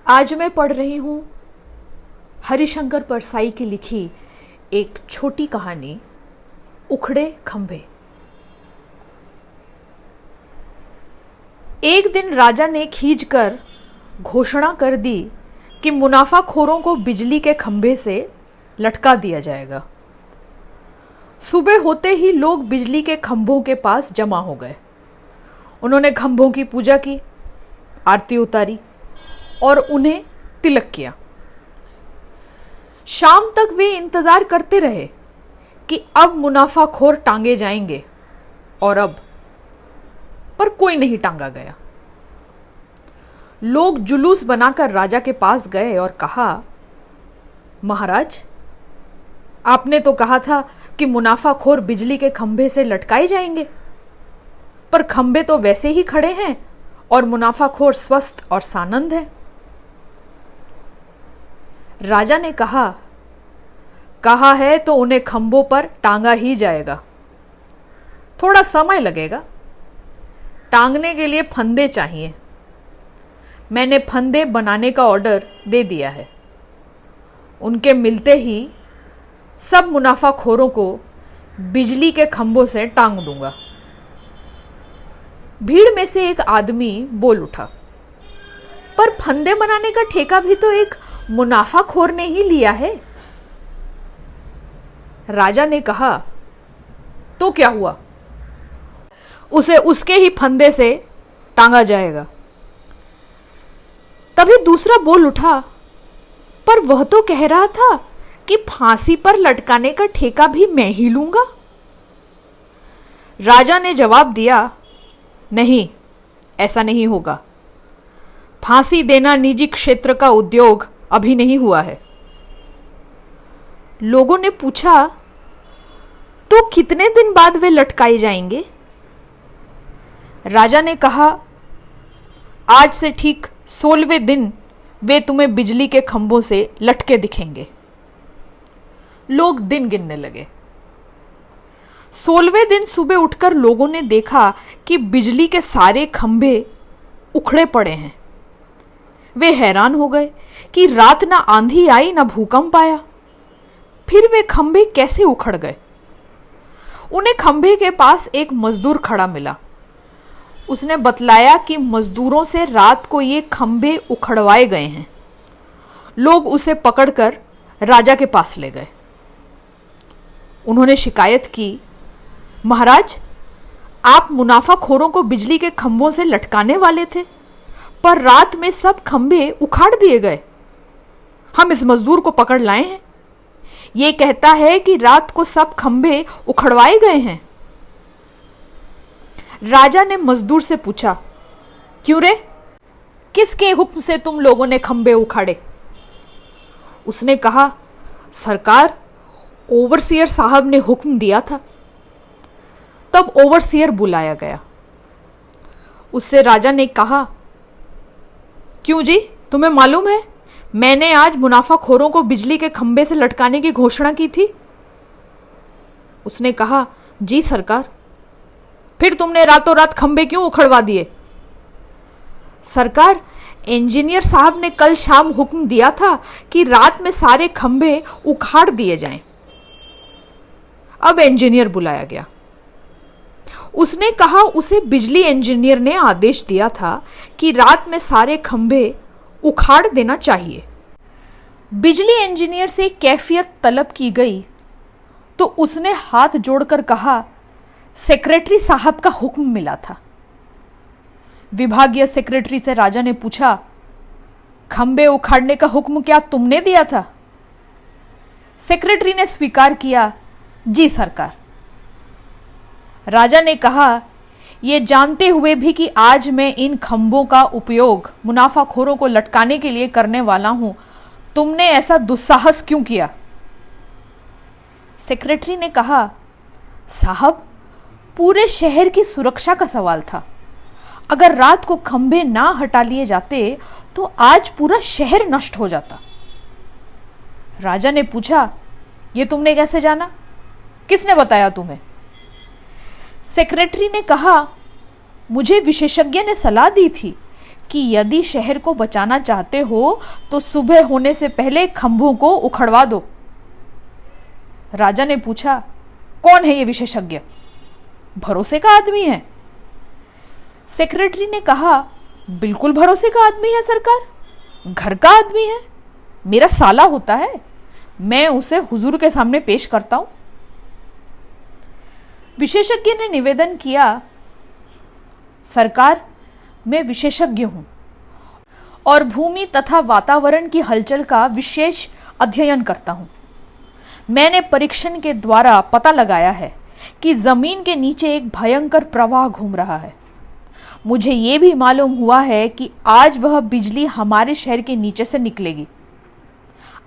आज मैं पढ़ रही हूँ हरिशंकर परसाई की लिखी एक छोटी कहानी, उखड़े खंभे। एक दिन राजा ने खींचकर घोषणा कर दी कि मुनाफाखोरों को बिजली के खंभे से लटका दिया जाएगा। सुबह होते ही लोग बिजली के खंभों के पास जमा हो गए। उन्होंने खंभों की पूजा की, आरती उतारी और उन्हें तिलक किया। शाम तक वे इंतजार करते रहे कि अब मुनाफाखोर टांगे जाएंगे, और पर कोई नहीं टांगा गया। लोग जुलूस बनाकर राजा के पास गए और कहा, महाराज, आपने तो कहा था कि मुनाफाखोर बिजली के खंभे से लटकाए जाएंगे, पर खंभे तो वैसे ही खड़े हैं और मुनाफाखोर स्वस्थ और सानंद है। राजा ने कहा है तो उन्हें खंभों पर टांगा ही जाएगा। थोड़ा समय लगेगा, टांगने के लिए फंदे चाहिए। मैंने फंदे बनाने का ऑर्डर दे दिया है। उनके मिलते ही सब मुनाफाखोरों को बिजली के खंभों से टांग दूंगा। भीड़ में से एक आदमी बोल उठा, पर फंदे बनाने का ठेका भी तो एक मुनाफाखोर ने ही लिया है। राजा ने कहा, तो क्या हुआ, उसे उसके ही फंदे से टांगा जाएगा। तभी दूसरा बोल उठा, पर वह तो कह रहा था कि फांसी पर लटकाने का ठेका भी मैं ही लूंगा। राजा ने जवाब दिया, नहीं, ऐसा नहीं होगा। फांसी देना निजी क्षेत्र का उद्योग अभी नहीं हुआ है। लोगों ने पूछा, तो कितने दिन बाद वे लटकाए जाएंगे? राजा ने कहा, आज से ठीक 16वें दिन वे तुम्हें बिजली के खंभों से लटके दिखेंगे। लोग दिन गिनने लगे। 16वें दिन सुबह उठकर लोगों ने देखा कि बिजली के सारे खंभे उखड़े पड़े हैं। वे हैरान हो गए कि रात ना आंधी आई ना भूकंप आया, फिर वे खंभे कैसे उखड़ गए। उन्हें खंभे के पास एक मजदूर खड़ा मिला। उसने बतलाया कि मजदूरों से रात को ये खंभे उखड़वाए गए हैं। लोग उसे पकड़कर राजा के पास ले गए। उन्होंने शिकायत की, महाराज, आप मुनाफाखोरों को बिजली के खंभों से लटकाने वाले थे, पर रात में सब खंभे उखाड़ दिए गए। हम इस मजदूर को पकड़ लाए हैं। ये कहता है कि रात को सब खंभे उखड़वाए गए हैं। राजा ने मजदूर से पूछा, क्यों रे, किसके हुक्म से तुम लोगों ने खंभे उखाड़े? उसने कहा, सरकार, ओवरसियर साहब ने हुक्म दिया था। तब ओवरसियर बुलाया गया। उससे राजा ने कहा, क्यों जी, तुम्हें मालूम है मैंने आज मुनाफाखोरों को बिजली के खंभे से लटकाने की घोषणा की थी? उसने कहा, जी सरकार। फिर तुमने रातों रात खंभे क्यों उखड़वा दिए? सरकार, इंजीनियर साहब ने कल शाम हुक्म दिया था कि रात में सारे खंभे उखाड़ दिए जाएं। अब इंजीनियर बुलाया गया। उसने कहा उसे बिजली इंजीनियर ने आदेश दिया था कि रात में सारे खंभे उखाड़ देना चाहिए। बिजली इंजीनियर से कैफियत तलब की गई तो उसने हाथ जोड़कर कहा, सेक्रेटरी साहब का हुक्म मिला था। विभागीय सेक्रेटरी से राजा ने पूछा, खंभे उखाड़ने का हुक्म क्या तुमने दिया था? सेक्रेटरी ने स्वीकार किया, जी सरकार। राजा ने कहा, ये जानते हुए भी कि आज मैं इन खंभों का उपयोग मुनाफाखोरों को लटकाने के लिए करने वाला हूं, तुमने ऐसा दुस्साहस क्यों किया? सेक्रेटरी ने कहा, साहब, पूरे शहर की सुरक्षा का सवाल था। अगर रात को खंभे ना हटा लिए जाते तो आज पूरा शहर नष्ट हो जाता। राजा ने पूछा, ये तुमने कैसे जाना? किसने बताया तुम्हें? सेक्रेटरी ने कहा, मुझे विशेषज्ञ ने सलाह दी थी कि यदि शहर को बचाना चाहते हो तो सुबह होने से पहले खंभों को उखड़वा दो। राजा ने पूछा, कौन है ये विशेषज्ञ? भरोसे का आदमी है। सेक्रेटरी ने कहा, बिल्कुल भरोसे का आदमी है सरकार, घर का आदमी है, मेरा साला होता है, मैं उसे हुजूर के सामने पेश करता हूं। विशेषज्ञ ने निवेदन किया, सरकार, मैं विशेषज्ञ हूं और भूमि तथा वातावरण की हलचल का विशेष अध्ययन करता हूं। मैंने परीक्षण के द्वारा पता लगाया है कि जमीन के नीचे एक भयंकर प्रवाह घूम रहा है। मुझे यह भी मालूम हुआ है कि आज वह बिजली हमारे शहर के नीचे से निकलेगी।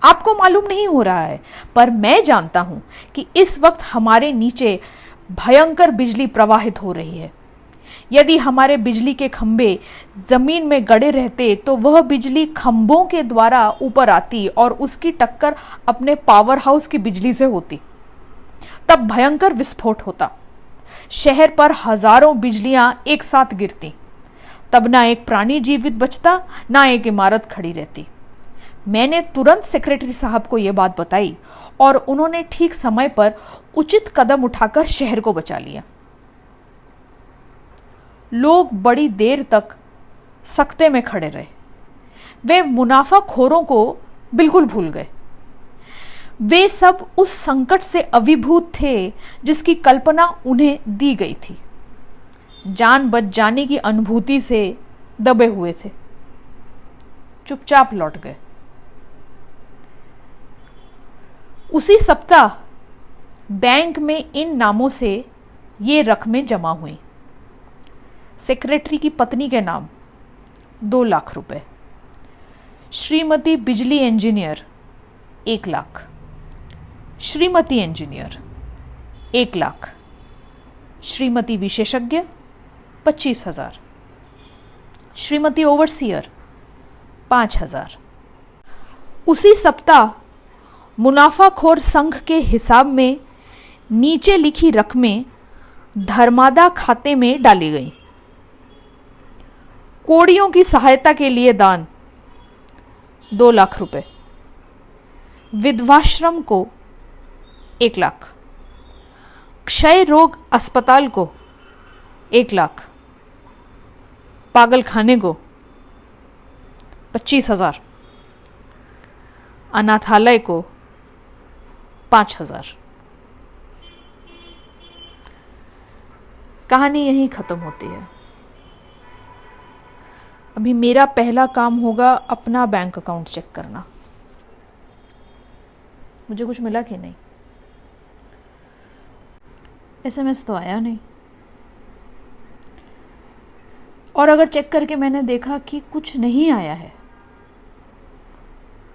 आपको मालूम नहीं हो रहा है, पर मैं जानता हूं कि इस वक्त हमारे नीचे भयंकर बिजली प्रवाहित हो रही है। यदि हमारे बिजली के खंभे जमीन में गड़े रहते तो वह बिजली खंभों के द्वारा ऊपर आती और उसकी टक्कर अपने पावर हाउस की बिजली से होती। तब भयंकर विस्फोट होता, शहर पर हजारों बिजलियां एक साथ गिरती। तब ना एक प्राणी जीवित बचता, ना एक इमारत खड़ी रहती। मैंने तुरंत सेक्रेटरी साहब को यह बात बताई और उन्होंने ठीक समय पर उचित कदम उठाकर शहर को बचा लिया। लोग बड़ी देर तक सख्ते में खड़े रहे। वे मुनाफाखोरों को बिल्कुल भूल गए। वे सब उस संकट से अभिभूत थे जिसकी कल्पना उन्हें दी गई थी। जान बच जाने की अनुभूति से दबे हुए थे, चुपचाप लौट गए। उसी सप्ताह बैंक में इन नामों से ये रकमें जमा हुई। सेक्रेटरी की पत्नी के नाम 2 लाख रुपए, श्रीमती बिजली इंजीनियर 1 लाख, श्रीमती इंजीनियर 1 लाख, श्रीमती विशेषज्ञ 25,000, श्रीमती ओवरसीयर 5,000। उसी सप्ताह मुनाफाखोर संघ के हिसाब में नीचे लिखी रकमें धर्मादा खाते में डाली गई। कोड़ियों की सहायता के लिए दान 2 लाख रुपए, विधवाश्रम को 1 लाख, क्षय रोग अस्पताल को 1 लाख, पागल खाने को 25,000, अनाथालय को 5,000। कहानी यहीं खत्म होती है। अभी मेरा पहला काम होगा अपना बैंक अकाउंट चेक करना, मुझे कुछ मिला कि नहीं। एसएमएस तो आया नहीं, और अगर चेक करके मैंने देखा कि कुछ नहीं आया है,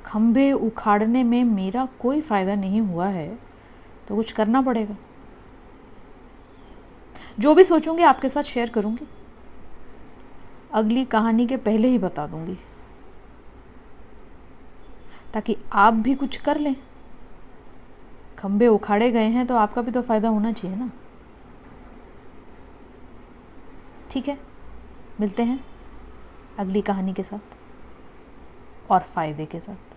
खंभे उखाड़ने में मेरा कोई फायदा नहीं हुआ है, तो कुछ करना पड़ेगा। जो भी सोचूंगी आपके साथ शेयर करूंगी, अगली कहानी के पहले ही बता दूंगी, ताकि आप भी कुछ कर लें। खंभे उखाड़े गए हैं तो आपका भी तो फायदा होना चाहिए ना। ठीक है, मिलते हैं अगली कहानी के साथ और फायदे के साथ।